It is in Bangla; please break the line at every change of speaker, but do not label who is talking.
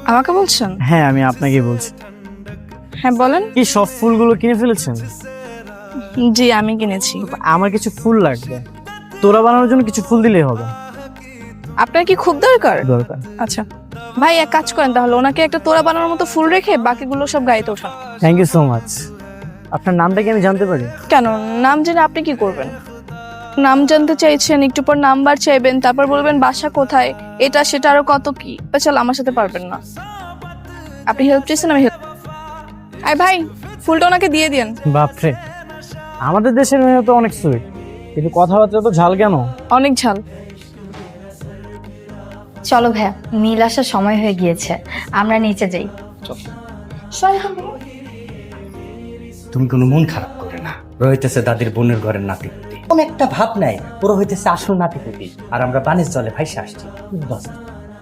আমাকে বলছেন?
হ্যাঁ, আমি আপনাকেই বলছি।
হ্যাঁ বলেন।
কি সব ফুলগুলো কিনে ফেলেছেন?
জি আমি কিনেছি।
আমার কিছু ফুল লাগবে, তোড়া বানানোর জন্য কিছু ফুল দিলেই হবে।
আপনার কি খুব দরকার?
দরকার।
আচ্ছা ভাই, এক কাজ করেন তাহলে, ওনাকে একটা তোড়া বানানোর মতো ফুল রেখে বাকিগুলো সব গাড়িতে ওঠান।
Thank you so much. আপনার নামটা কি আমি জানতে পারি?
কেন, নাম জেনে আপনি কি করবেন? নাম জানতে চাইছেন, একটু পর নাম্বার চাইবেন, তারপর বলবেন বাসা কোথায়, এটা সেটা আরো কত কি। চল, আমার সাথে পারবেন না। আপনি হেল্প চাইছেন, আমি হেল্প। আয় ভাই, ফুলটা ওনাকে দিয়ে দিন।
বাপরে, আমাদের দেশের মেয়ে তো অনেক সুইট, কিন্তু কথাবার্তা তো ঝাল কেন?
অনেক ঝাল।
চলো ভাইয়া, নীল আসার সময় হয়ে গিয়েছে, আমরা নিচে যাই।
তুমি কোনো মন খারাপ করে না। রহিতেছে দাদির বোনের ঘরের নাতি পুতি, কোন একটা ভাব নাই, পুরো হইতেছে আসল নাতি পুতি, আর আমরা পানির জলে ভাইসে আসছি।